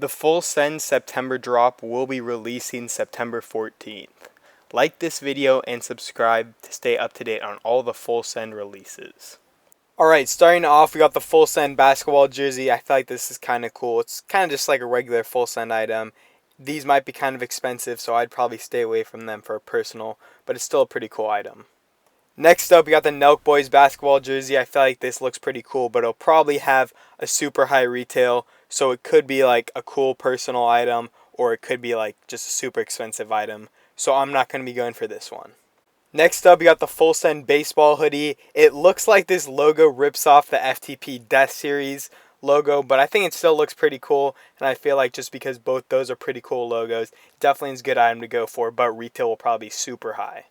The Full Send September drop will be releasing September 14th. Like this video and subscribe to stay up to date on all the Full Send releases. Alright, starting off, we got the Full Send basketball jersey. I feel like this is kind of cool. It's kind of just like a regular Full Send item. These might be kind of expensive, so I'd probably stay away from them for a personal, but it's still a pretty cool item. Next up, we got the Nelk boys basketball jersey. I feel like this looks pretty cool, but it'll probably have a super high retail, so it could be like a cool personal item, or it could be like just a super expensive item. So I'm not going to be going for this one. Next up, we got the Full Send baseball hoodie. It looks like this logo rips off the FTP Death Series logo, but I think it still looks pretty cool, and I feel like just because both those are pretty cool logos, definitely is a good item to go for, but retail will probably be super high.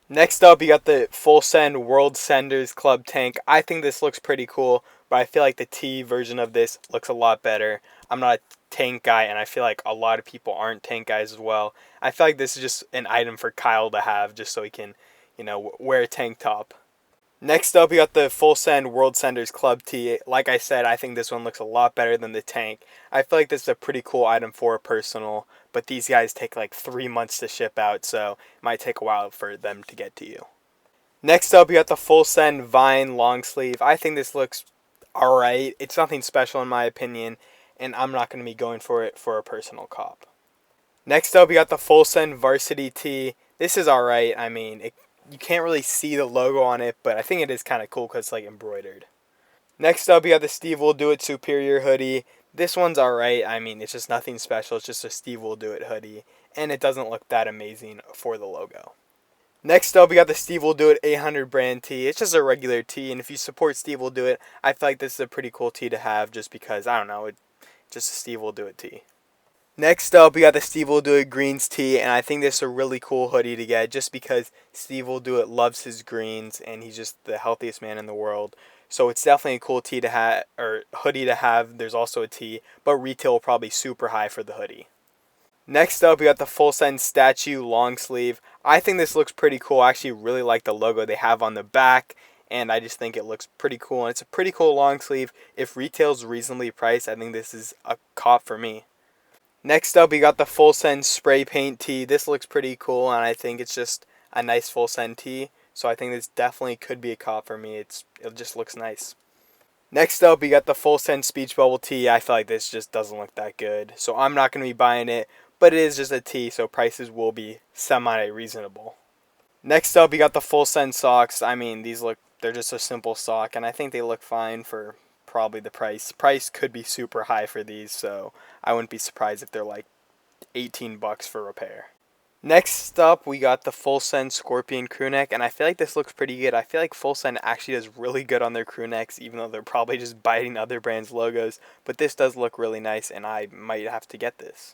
Next up, you got the Full Send World Senders Club tank. I think this looks pretty cool, but I feel like the T version of this looks a lot better. I'm not a tank guy, and I feel like a lot of people aren't tank guys as well. I feel like this is just an item for Kyle to have just so he can, wear a tank top. Next up, we got the Full Send World Senders Club tee. Like I said, I think this one looks a lot better than the tank. I feel like this is a pretty cool item for a personal, but these guys take like 3 months to ship out, so it might take a while for them to get to you. Next up, we got the Full Send Vine long sleeve. I think this looks alright. It's nothing special in my opinion, and I'm not going to be going for it for a personal cop. Next up, we got the Full Send Varsity tee. This is alright. I mean, you can't really see the logo on it, but I think it is kind of cool because it's like embroidered. Next up, we got the SteveWillDoIt Superior hoodie. This one's alright. I mean, it's just nothing special. It's just a SteveWillDoIt hoodie, and it doesn't look that amazing for the logo. Next up, we got the SteveWillDoIt 800 brand tee. It's just a regular tee, and if you support SteveWillDoIt, I feel like this is a pretty cool tee to have just because, I don't know, it's just a SteveWillDoIt tee. Next up, we got the SteveWillDoIt greens tee, and I think this is a really cool hoodie to get just because SteveWillDoIt loves his greens, and he's just the healthiest man in the world. So it's definitely a cool tee to have, or hoodie to have. There's also a tee, but retail will probably be super high for the hoodie. Next up, we got the Full Send Statue long sleeve. I think this looks pretty cool. I actually really like the logo they have on the back, and I just think it looks pretty cool. And it's a pretty cool long sleeve. If retail's reasonably priced, I think this is a cop for me. Next up, we got the Full Send spray paint tee. This looks pretty cool, and I think it's just a nice Full Send tee. So I think this definitely could be a cop for me. It just looks nice. Next up, we got the Full Send speech bubble tee. I feel like this just doesn't look that good, so I'm not going to be buying it. But it is just a tee, so prices will be semi-reasonable. Next up, we got the Full Send socks. I mean, they're just a simple sock, and I think they look fine for probably the price. Price could be super high for these, so I wouldn't be surprised if they're like $18 for repair. Next up, we got the Full Send Scorpion crewneck, and I feel like this looks pretty good. I feel like Full Send actually does really good on their crewnecks, even though they're probably just biting other brands' logos. But this does look really nice, and I might have to get this.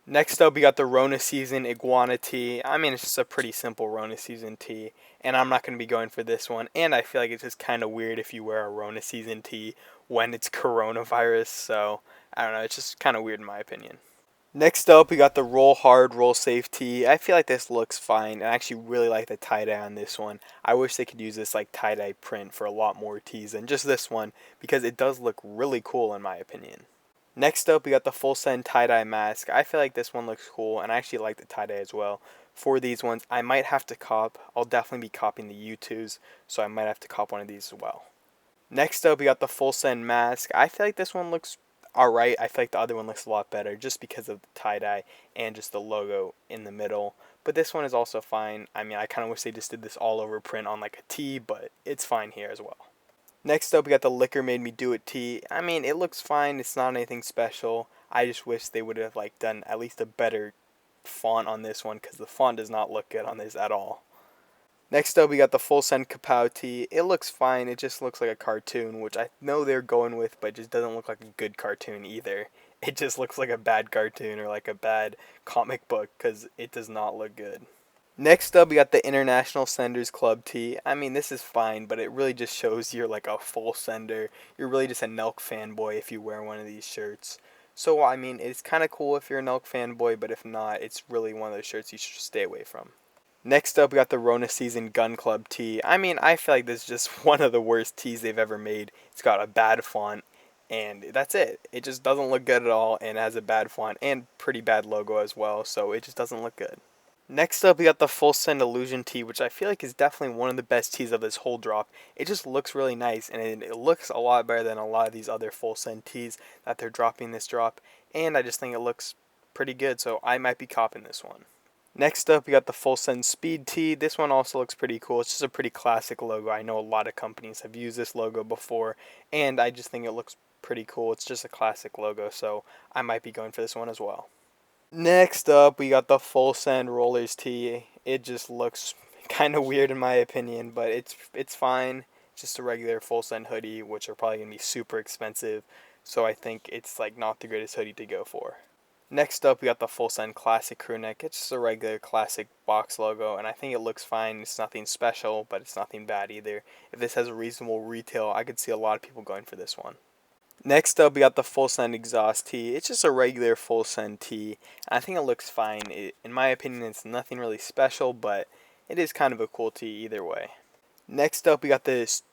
Next up, we got the RONA Season IGUANA tee. I mean, it's just a pretty simple RONA Season tee, and I'm not going to be going for this one. And I feel like it's just kind of weird if you wear a RONA Season tee when it's coronavirus, so I don't know, it's just kind of weird in my opinion. Next up, we got the Roll Hard, Roll Safe tee. I feel like this looks fine, and I actually really like the tie-dye on this one. I wish they could use this like tie-dye print for a lot more tees than just this one, because it does look really cool in my opinion. Next up, we got the Full Send tie-dye mask. I feel like this one looks cool, and I actually like the tie-dye as well. For these ones, I might have to cop. I'll definitely be copying the U2s, so I might have to cop one of these as well. Next up, we got the Full Send mask. I feel like this one looks alright. I feel like the other one looks a lot better just because of the tie-dye and just the logo in the middle. But this one is also fine. I mean, I kind of wish they just did this all over print on like a tee, but it's fine here as well. Next up, we got the Liquor Made Me Do It tee. I mean, it looks fine. It's not anything special. I just wish they would have like done at least a better font on this one because the font does not look good on this at all. Next up, we got the Full Send Kapow tee. It looks fine. It just looks like a cartoon, which I know they're going with, but it just doesn't look like a good cartoon either. It just looks like a bad cartoon or like a bad comic book because it does not look good. Next up, we got the International Senders Club tee. I mean, this is fine, but it really just shows you're like a full sender. You're really just a Nelk fanboy if you wear one of these shirts. So, I mean, it's kind of cool if you're a Nelk fanboy, but if not, it's really one of those shirts you should stay away from. Next up, we got the RONA Season Gun Club tee. I mean, I feel like this is just one of the worst tees they've ever made. It's got a bad font. and that's it. It just doesn't look good at all, and it has a bad font and pretty bad logo as well, so it just doesn't look good. Next up, we got the Full Send Illusion tee, which I feel like is definitely one of the best tees of this whole drop. It just looks really nice, and it looks a lot better than a lot of these other Full Send tees that they're dropping this drop, and I just think it looks pretty good, so I might be copping this one. Next up, we got the Full Send Speed tee. This one also looks pretty cool. It's just a pretty classic logo. I know a lot of companies have used this logo before, and I just think it looks pretty cool. It's just a classic logo, so I might be going for this one as well. Next up, we got the Full Send Rollers tee. It just looks kind of weird in my opinion, but it's fine. Just a regular Full Send hoodie, which are probably going to be super expensive, so I think it's like not the greatest hoodie to go for. Next up, we got the Full Send Classic Crewneck. It's just a regular classic box logo, and I think it looks fine. It's nothing special, but it's nothing bad either. If this has a reasonable retail, I could see a lot of people going for this one. Next up, we got the Full Send Exhaust tee. It's just a regular Full Send tee. I think it looks fine. In my opinion, it's nothing really special, but it is kind of a cool tee either way. Next up, we got this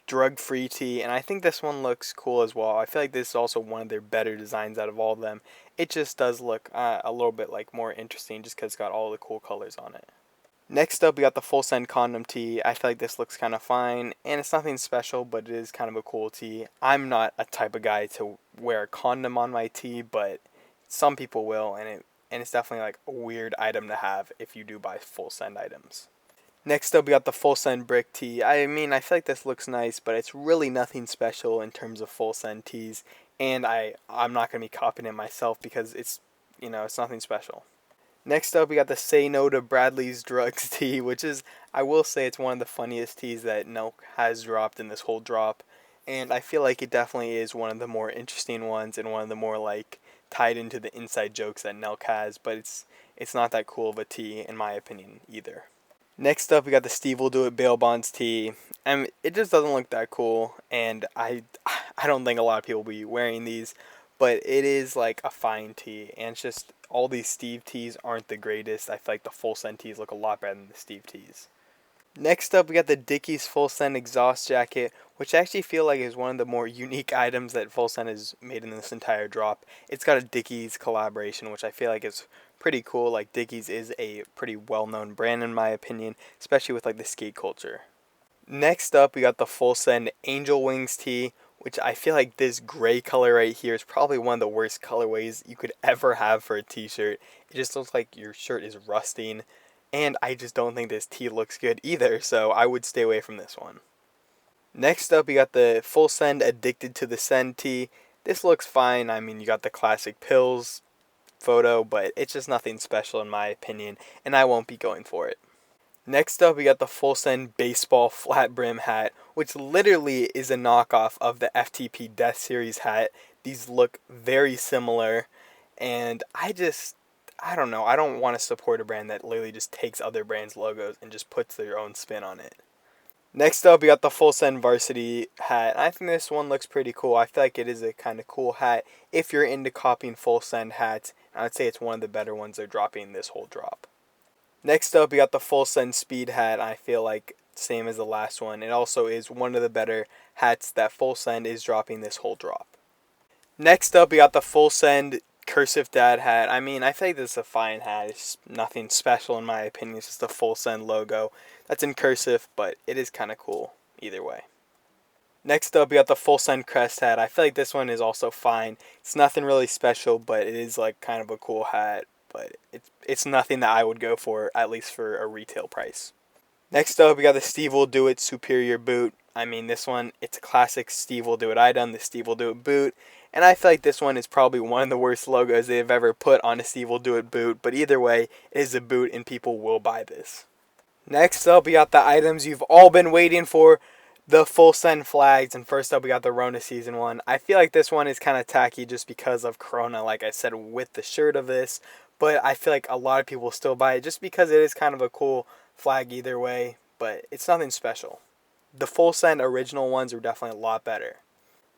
drug-free tee, and I think this one looks cool as well. I feel like this is also one of their better designs out of all of them. It just does look a little bit like more interesting just because it's got all the cool colors on it. Next up, we got the Full Send Condom tee. I feel like this looks kind of fine, and it's nothing special, but it is kind of a cool tee. I'm not a type of guy to wear a condom on my tee, but some people will, and it's definitely like a weird item to have if you do buy Full Send items. Next up, we got the Full Send Brick tee. I mean, I feel like this looks nice, but it's really nothing special in terms of Full Send tees, and I'm not going to be copying it myself because it's nothing special. Next up, we got the Say No to Bradley's Drugs tee, which is, I will say, it's one of the funniest tees that Nelk has dropped in this whole drop. And I feel like it definitely is one of the more interesting ones and one of the more, like, tied into the inside jokes that Nelk has. But it's not that cool of a tee, in my opinion, either. Next up, we got the SteveWillDoIt Bail Bonds tee. It just doesn't look that cool, and I don't think a lot of people will be wearing these. But it is like a fine tee, and it's just all these Steve tees aren't the greatest. I feel like the Full Send tees look a lot better than the Steve tees. Next up, we got the Dickies Full Send Exhaust Jacket, which I actually feel like is one of the more unique items that Full Send has made in this entire drop. It's got a Dickies collaboration, which I feel like is pretty cool. Like, Dickies is a pretty well-known brand in my opinion, especially with like the skate culture. Next up, we got the Full Send Angel Wings tee, which I feel like this gray color right here is probably one of the worst colorways you could ever have for a t-shirt. It just looks like your shirt is rusting, and I just don't think this tee looks good either, so I would stay away from this one. Next up, we got the Full Send Addicted to the Send tee. This looks fine. I mean, you got the classic pills photo, but it's just nothing special in my opinion, and I won't be going for it. Next up, we got the Full Send Baseball Flat Brim hat, which literally is a knockoff of the FTP Death Series hat. These look very similar, and I don't know. I don't want to support a brand that literally just takes other brands' logos and just puts their own spin on it. Next up, we got the Full Send Varsity hat. I think this one looks pretty cool. I feel like it is a kind of cool hat if you're into copying Full Send hats. I would say it's one of the better ones they're dropping this whole drop. Next up, we got the Full Send Speed hat. I feel like same as the last one. It also is one of the better hats that Full Send is dropping this whole drop. Next up, we got the Full Send Cursive Dad hat. I mean, I think this is a fine hat. It's nothing special in my opinion. It's just a Full Send logo that's in cursive, but it is kind of cool either way. Next up, we got the Full Send Crest hat. I feel like this one is also fine. It's nothing really special, but it is like kind of a cool hat. But it's nothing that I would go for, at least for a retail price. Next up, we got the SteveWillDoIt Superior Boot. I mean, this one, it's a classic SteveWillDoIt item, the SteveWillDoIt boot. And I feel like this one is probably one of the worst logos they've ever put on a SteveWillDoIt boot. But either way, it is a boot and people will buy this. Next up, we got the items you've all been waiting for, the Full Send flags. And first up, we got the RONA Season 1. I feel like this one is kind of tacky just because of Corona, like I said, with the shirt of this. But I feel like a lot of people will still buy it just because it is kind of a cool flag either way. But it's nothing special. The Full Send original ones are definitely a lot better.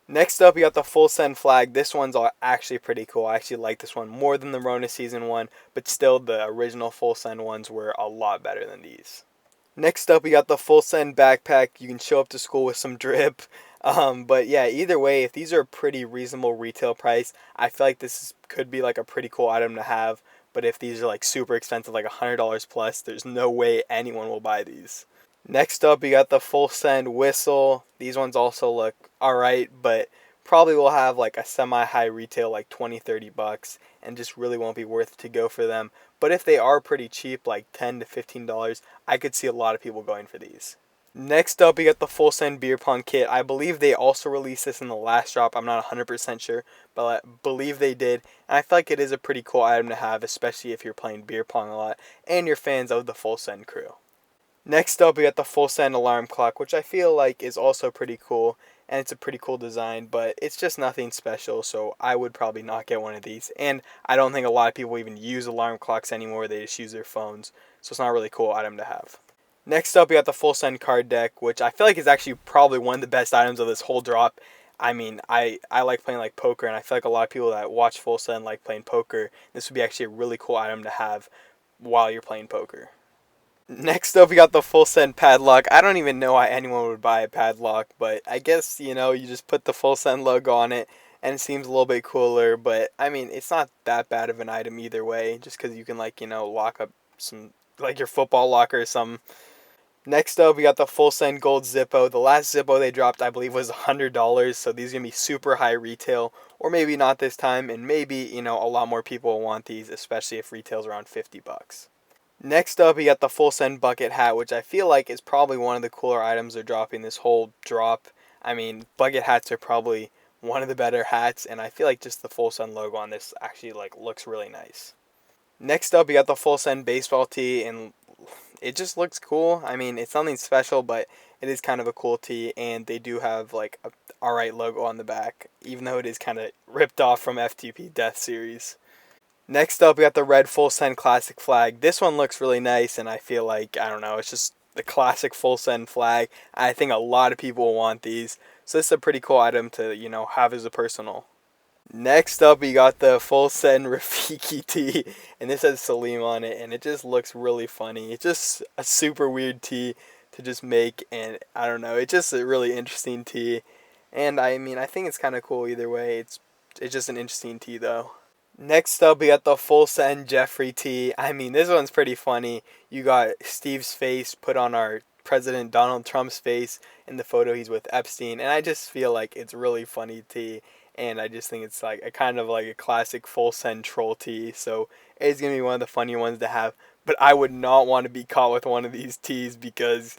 Next up, we got the Full Send flag. This one's actually pretty cool. I actually like this one more than the RONA Season 1. But still, the original Full Send ones were a lot better than these. Next up, we got the Full Send backpack. You can show up to school with some drip. But yeah, either way, if these are a pretty reasonable retail price, I feel like could be like a pretty cool item to have. But if these are like super expensive, like $100 plus, there's no way anyone will buy these. Next up, we got the Full Send whistle. These ones also look alright, but probably will have like a semi-high retail, like 20-30 bucks, and just really won't be worth to go for them. But if they are pretty cheap, like $10 to $15, I could see a lot of people going for these. Next up, we got the Full Send Beer Pong Kit. I believe they also released this in the last drop. I'm not 100% sure, but I believe they did. And I feel like it is a pretty cool item to have, especially if you're playing beer pong a lot and you're fans of the Full Send crew. Next up, we got the Full Send Alarm Clock, which I feel like is also pretty cool. And it's a pretty cool design, but it's just nothing special, so I would probably not get one of these. And I don't think a lot of people even use alarm clocks anymore. They just use their phones, so it's not a really cool item to have. Next up, we got the Full Send card deck, which I feel like is actually probably one of the best items of this whole drop. I mean, I like playing like poker, and I feel like a lot of people that watch Full Send like playing poker. This would be actually a really cool item to have while you're playing poker. Next up, we got the Full Send padlock. I don't even know why anyone would buy a padlock, but I guess, you just put the Full Send logo on it, and it seems a little bit cooler. But, I mean, it's not that bad of an item either way, just because you can, like, lock up some, like, your football locker or something. Next up, we got the Full Send Gold Zippo. The last Zippo they dropped, I believe, was $100, so these are going to be super high retail, or maybe not this time, and maybe, a lot more people will want these, especially if retail's around 50 bucks. Next up, we got the Full Send Bucket Hat, which I feel like is probably one of the cooler items they're dropping this whole drop. I mean, bucket hats are probably one of the better hats, and I feel like just the Full Send logo on this actually like looks really nice. Next up, we got the Full Send Baseball Tee, and it just looks cool. I mean, it's nothing special, but it is kind of a cool tee, and they do have like a alright logo on the back, even though it is kind of ripped off from FTP Death Series. Next up, we got the red Full Send Classic flag. This one looks really nice, and I feel like, I don't know, it's just the classic Full Send flag. I think a lot of people will want these, so this is a pretty cool item to, have as a personal. Next up, we got the Full Send Rafiki tee, and this has Salim on it, and it just looks really funny. It's just a super weird tee to just make, and I don't know, it's just a really interesting tee, and I mean, I think it's kind of cool either way. It's just an interesting tee, though. Next up, we got the Full Send Jeffrey tee. I mean, this one's pretty funny. You got Steve's face put on our President Donald Trump's face in the photo he's with Epstein, and I just feel like it's really funny tee, and I just think it's like a kind of like a classic Full Send troll tee, so it's going to be one of the funny ones to have, but I would not want to be caught with one of these tees because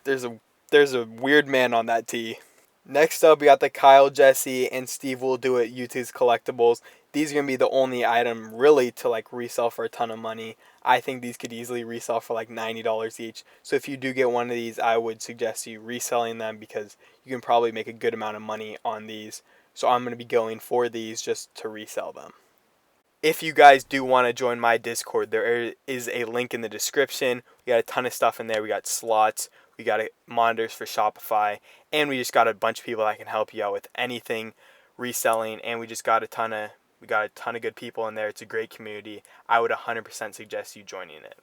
there's a weird man on that tee. Next up, we got the Kyle, Jesse, and SteveWillDoIt YouTube's collectibles. These are going to be the only item really to like resell for a ton of money. I think these could easily resell for like $90 each. So if you do get one of these, I would suggest you reselling them because you can probably make a good amount of money on these. So I'm going to be going for these just to resell them. If you guys do want to join my Discord, there is a link in the description. We got a ton of stuff in there. We got slots, we got monitors for Shopify, and we just got a bunch of people that can help you out with anything reselling, and we got a ton of good people in there. It's a great community. I would 100% suggest you joining it.